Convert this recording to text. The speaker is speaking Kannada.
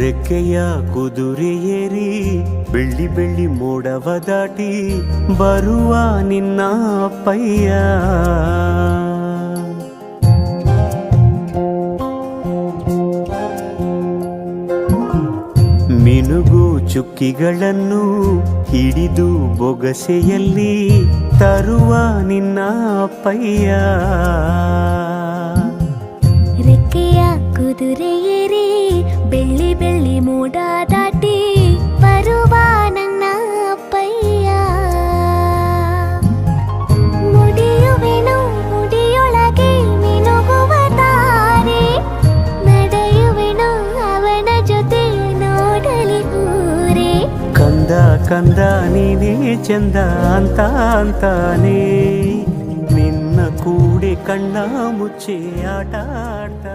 ರೆಕ್ಕೆಯ ಕುದುರೆ ಏರಿ ಬೆಳ್ಳಿ ಬೆಳ್ಳಿ ಮೋಡವ ದಾಟಿ ಬರುವ ನಿನ್ನ ಅಪ್ಪಯ್ಯ. ಮಿನುಗು ಚುಕ್ಕಿಗಳನ್ನು ಹಿಡಿದು ಬೊಗಸೆಯಲ್ಲಿ ತರುವ ನಿನ್ನ ಅಪ್ಪಯ್ಯ. ರೆಕ್ಕೆಯ ಕುದುರೆ ಏರಿ ಬೆಳ್ಳಿ ಬೆಳ್ಳಿ ಮೋಡ ದಾಟಿ ಬರುವ ನನ್ನ ಅಪ್ಪಯ್ಯ. ಮುಡಿಯುವೆನು ಮುಡಿಯೊಳಗೆ ಮಿನುಗುವ ತಾರೆ, ನಡೆಯುವೆನು ಅವನ ಜೊತೆ ನೋಡಲಿ ಊರೇ. ಕಂದ ಕಂದ ನೀನೇ ಚಂದ ಅಂತ ಅಂತಾನೆ, ನಿನ್ನ ಕೂಡೆ ಕಣ್ಣ ಮುಚ್ಚೆ ಆಟ ಆಡ್ತಾ